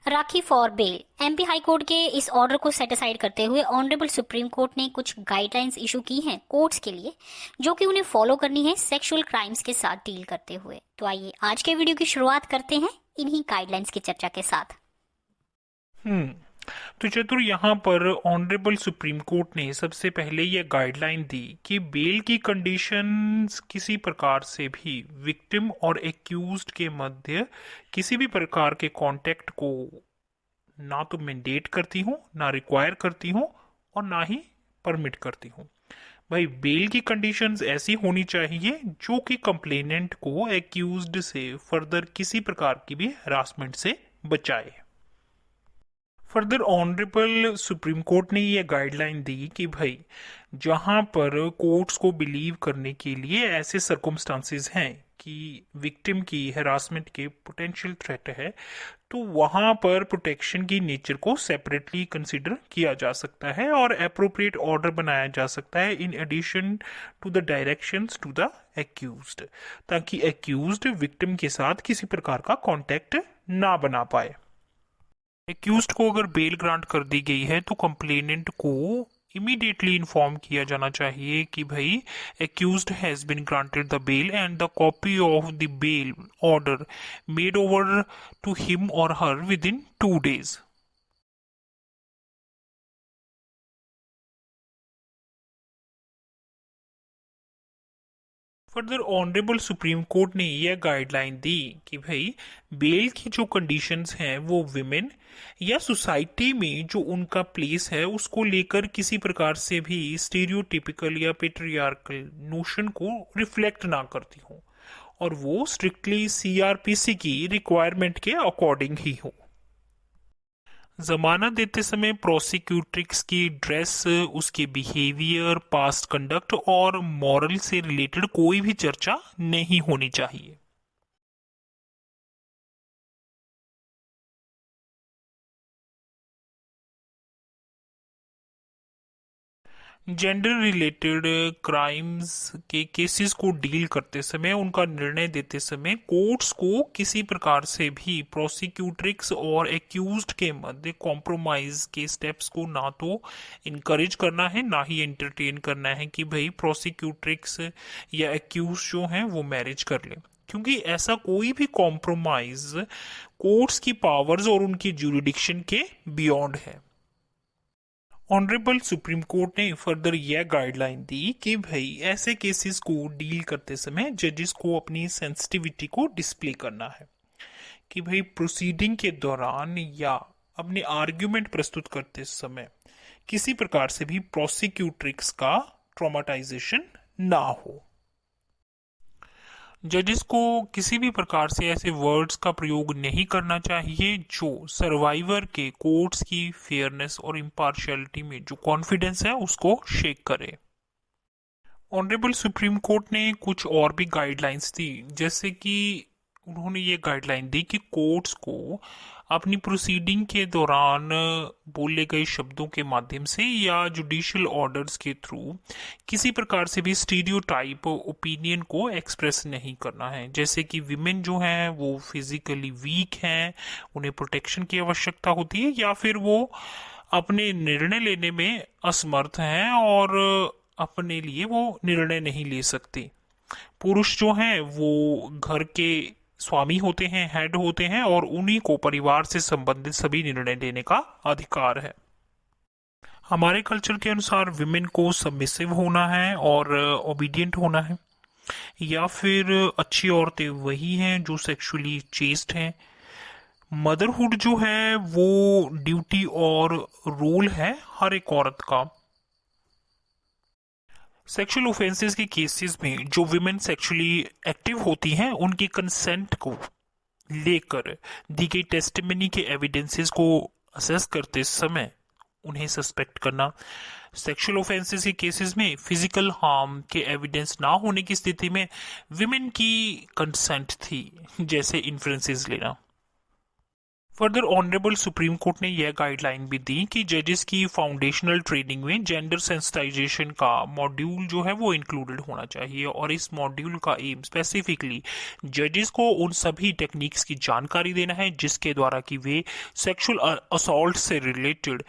Rakhi for bail. MP high court के इस order को सेटिसाइड करते हुए ऑनरेबल सुप्रीम कोर्ट ने कुछ गाइडलाइंस इशू की हैं कोर्ट्स के लिए, जो कि उन्हें फॉलो करनी है सेक्सुअल क्राइम्स के साथ डील करते हुए। तो आइए आज के वीडियो की शुरुआत करते हैं इन्हीं गाइडलाइंस की चर्चा के साथ। हम्म तो चतुर, यहाँ पर ऑनरेबल सुप्रीम कोर्ट ने सबसे पहले यह गाइडलाइन दी कि बेल की कंडीशंस किसी प्रकार से भी विक्टिम और एक्यूज्ड के मध्य किसी भी प्रकार के कांटेक्ट को ना तो मैंडेट करती हूँ, ना रिक्वायर करती हूँ और ना ही परमिट करती हूँ। भाई, बेल की कंडीशंस ऐसी होनी चाहिए जो कि कंप्लेनेंट को एक्यूज्ड से फर्दर किसी प्रकार की भी हरासमेंट से बचाए। फर्दर ऑनरेबल सुप्रीम कोर्ट ने ये गाइडलाइन दी कि भाई, जहां पर कोर्ट्स को बिलीव करने के लिए ऐसे सर्कमस्टांसेस हैं कि विक्टिम की हरासमेंट के पोटेंशियल थ्रेट है, तो वहां पर प्रोटेक्शन की नेचर को सेपरेटली कंसिडर किया जा सकता है और अप्रोप्रिएट ऑर्डर बनाया जा सकता है in addition to the directions to the accused, ताकि एक्यूज्ड विक्टिम के साथ किसी प्रकार का कांटेक्ट ना बना पाए। एक्यूज्ड को अगर बेल ग्रांट कर दी गई है तो कंप्लेनेंट को इमीडिएटली इन्फॉर्म किया जाना चाहिए कि भाई, accused has been granted the bail and the copy of the bail order made over to him और her within 2 days। Further honourable supreme court ने यह गाइडलाइन दी कि भाई, बेल की जो कंडीशंस हैं वो विमेन या सोसाइटी में जो उनका प्लेस है उसको लेकर किसी प्रकार से भी स्टीरियोटिपिकल या पेट्रियार्कल नोशन को रिफ्लेक्ट ना करती हो और वो स्ट्रिक्टली सीआरपीसी की रिक्वायरमेंट के अकॉर्डिंग ही हो। जमानत देते समय प्रोसिक्यूट्रिक्स की ड्रेस, उसके बिहेवियर, पास्ट कंडक्ट और मॉरल से रिलेटेड कोई भी चर्चा नहीं होनी चाहिए। जेंडर रिलेटेड क्राइम्स के केसेस को डील करते समय, उनका निर्णय देते समय कोर्ट्स को किसी प्रकार से भी प्रोसिक्यूट्रिक्स और एक्यूज्ड के मध्य कॉम्प्रोमाइज के स्टेप्स को ना तो इनकरेज करना है, ना ही एंटरटेन करना है कि भाई प्रोसिक्यूट्रिक्स या एक्यूज जो हैं वो मैरिज कर लें, क्योंकि ऐसा कोई भी कॉम्प्रोमाइज कोर्ट्स की पावर्स और उनकी जुरिडिक्शन के बियॉन्ड है। ऑनरेबल सुप्रीम कोर्ट ने फर्दर यह गाइडलाइन दी कि भाई, ऐसे केसेस को डील करते समय जजेस को अपनी सेंसिटिविटी को डिस्प्ले करना है कि भाई, प्रोसीडिंग के दौरान या अपने आर्ग्यूमेंट प्रस्तुत करते समय किसी प्रकार से भी प्रोसिक्यूट्रिक्स का ट्रॉमाटाइजेशन ना हो। जजेस को किसी भी प्रकार से ऐसे वर्ड्स का प्रयोग नहीं करना चाहिए जो सर्वाइवर के कोर्ट्स की फेयरनेस और इम्पार्शियलिटी में जो कॉन्फिडेंस है उसको शेक करे। ऑनरेबल सुप्रीम कोर्ट ने कुछ और भी गाइडलाइंस दी, जैसे कि उन्होंने ये गाइडलाइन दी कि कोर्ट्स को अपनी प्रोसीडिंग के दौरान बोले गए शब्दों के माध्यम से या जुडिशियल ऑर्डर्स के थ्रू किसी प्रकार से भी स्टीरियोटाइप ओपिनियन को एक्सप्रेस नहीं करना है, जैसे कि विमेन जो हैं वो फिजिकली वीक हैं, उन्हें प्रोटेक्शन की आवश्यकता होती है, या फिर वो अपने निर्णय लेने में असमर्थ हैं और अपने लिए वो निर्णय नहीं ले सकते। पुरुष जो हैं वो घर के स्वामी होते हैं, हेड होते हैं और उन्हीं को परिवार से संबंधित सभी निर्णय लेने का अधिकार है। हमारे कल्चर के अनुसार विमेन को सबमिसिव होना है और ओबीडियंट होना है, या फिर अच्छी औरतें वही हैं जो सेक्सुअली चेस्ट हैं। मदरहुड जो है वो ड्यूटी और रोल है हर एक औरत का। सेक्सुअल ऑफेंसेस के केसेस में जो विमेन सेक्सुअली एक्टिव होती हैं उनके कंसेंट को लेकर दी गई टेस्टिमनी के एविडेंसेस को असेस करते समय उन्हें सस्पेक्ट करना। सेक्सुअल ऑफेंसेस के केसेस में फिजिकल हार्म के एविडेंस ना होने की स्थिति में विमेन की कंसेंट थी, जैसे इन्फ्रेंसेस लेना। फर्दर ऑनरेबल सुप्रीम कोर्ट ने यह गाइडलाइन भी दी कि जजेस की फाउंडेशनल ट्रेनिंग में जेंडर सेंसिटाइजेशन का मॉड्यूल जो है वो इंक्लूडेड होना चाहिए और इस मॉड्यूल का एम स्पेसिफिकली जजेस को उन सभी टेक्निक्स की जानकारी देना है जिसके द्वारा कि वे सेक्सुअल असॉल्ट से रिलेटेड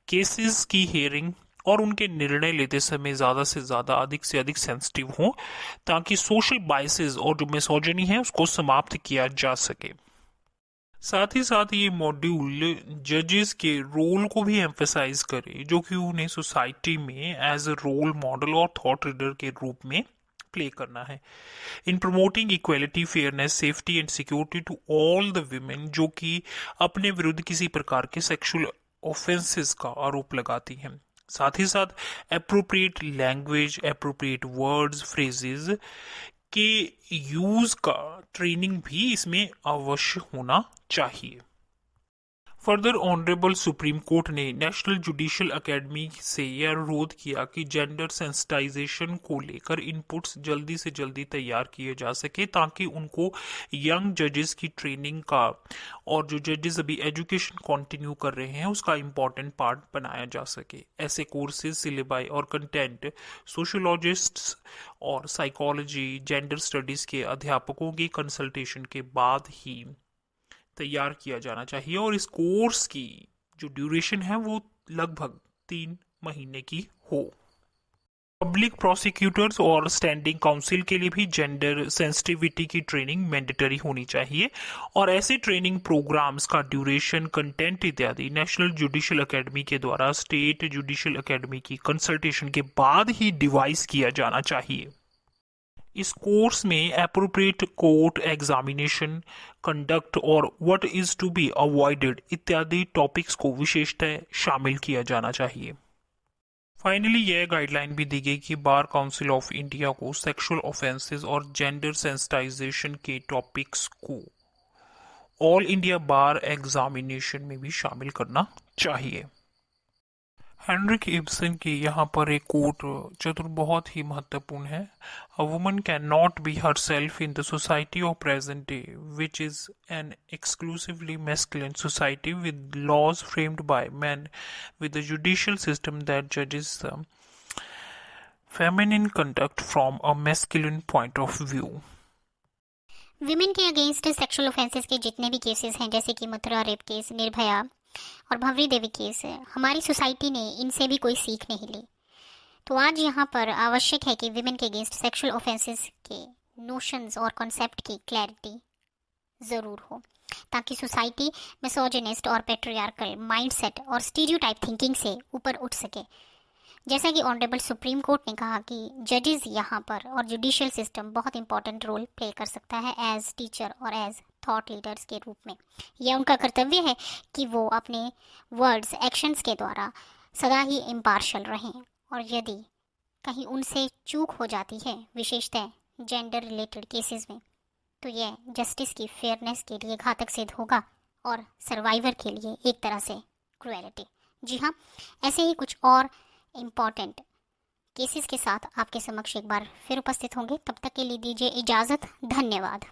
केसेस की हियरिंग और उनके निर्णय लेते समय ज़्यादा से ज़्यादा अधिक से अधिक सेंसिटिव हों ताकि सोशल बायसेस और जो मिसोजिनी है उसको समाप्त किया जा सके। साथ ही साथ ये मॉड्यूल जजेस के रोल को भी एम्फेसाइज करे जो कि उन्हें सोसाइटी में एज अ रोल मॉडल और थॉट रीडर के रूप में प्ले करना है in promoting equality fairness safety and security to all the women जो कि अपने विरुद्ध किसी प्रकार के सेक्सुअल ऑफेंसेस का आरोप लगाती हैं। साथ ही साथ appropriate language appropriate words phrases के यूज का ट्रेनिंग भी इसमें अवश्य होना चाहिए। फर्दर ऑनरेबल सुप्रीम कोर्ट ने नेशनल जुडिशियल एकेडमी से यह अनुरोध किया कि जेंडर सेंसिटाइजेशन को लेकर इनपुट्स जल्दी से जल्दी तैयार किए जा सके ताकि उनको यंग जजेस की ट्रेनिंग का और जो जजेस अभी एजुकेशन कंटिन्यू कर रहे हैं उसका इम्पॉर्टेंट पार्ट बनाया जा सके। ऐसे कोर्सेज सिलेबाई और कंटेंट सोशियोलॉजिस्ट्स और साइकोलॉजी जेंडर स्टडीज के अध्यापकों की कंसल्टेशन के बाद ही तैयार किया जाना चाहिए और इस कोर्स की जो ड्यूरेशन है वो लगभग 3 महीने की हो। पब्लिक प्रोसिक्यूटर्स और स्टैंडिंग काउंसिल के लिए भी जेंडर सेंसिटिविटी की ट्रेनिंग मैंडेटरी होनी चाहिए और ऐसे ट्रेनिंग प्रोग्राम्स का ड्यूरेशन कंटेंट इत्यादि नेशनल जुडिशियल एकेडमी के द्वारा स्टेट जुडिशियल एकेडमी की कंसल्टेशन के बाद ही डिवाइस किया जाना चाहिए। इस कोर्स में एप्रोप्रिएट कोर्ट एग्जामिनेशन कंडक्ट और what is to be avoided इत्यादि टॉपिक्स को विशेषतः शामिल किया जाना चाहिए। फाइनली यह गाइडलाइन भी दी गई कि बार काउंसिल ऑफ इंडिया को सेक्सुअल ऑफेंसेस और जेंडर सेंसिटाइजेशन के टॉपिक्स को ऑल इंडिया बार एग्जामिनेशन में भी शामिल करना चाहिए। हेनरिक इब्सन की यहाँ पर एक कोट चतुर बहुत ही महत्वपूर्ण है। A woman can not be herself in the society of present day which is an exclusively masculine society with laws framed by man with the judicial system that जजेस the feminine conduct from a masculine point of view. Women के against sexual offences के जितने भी cases हैं जैसे कि Mathura rape case, Nirbhaya और भंवरी देवी case है, हमारी सोसाइटी ने इनसे भी कोई सीख नहीं ली। तो आज यहाँ पर आवश्यक है कि विमेन के अगेंस्ट सेक्सुअल ऑफेंसेस के नोशंस और कॉन्सेप्ट की क्लैरिटी ज़रूर हो ताकि सोसाइटी मिसोजिनिस्ट और पेट्रियार्कल माइंडसेट और स्टीरियोटाइप थिंकिंग से ऊपर उठ सके। जैसा कि ऑनरेबल सुप्रीम कोर्ट ने कहा कि जजेस यहाँ पर और जुडिशियल सिस्टम बहुत इंपॉर्टेंट रोल प्ले कर सकता है एज टीचर और एज थॉट लीडर्स के रूप में। यह उनका कर्तव्य है कि वो अपने वर्ड्स एक्शंस के द्वारा सदा ही इम्पार्शल रहें और यदि कहीं उनसे चूक हो जाती है विशेषतः जेंडर रिलेटेड केसेस में तो यह जस्टिस की फेयरनेस के लिए घातक सिद्ध होगा और सर्वाइवर के लिए एक तरह से क्रुएलिटी। जी हाँ, ऐसे ही कुछ और इम्पॉर्टेंट केसेस के साथ आपके समक्ष एक बार फिर उपस्थित होंगे। तब तक के लिए दीजिए इजाज़त। धन्यवाद।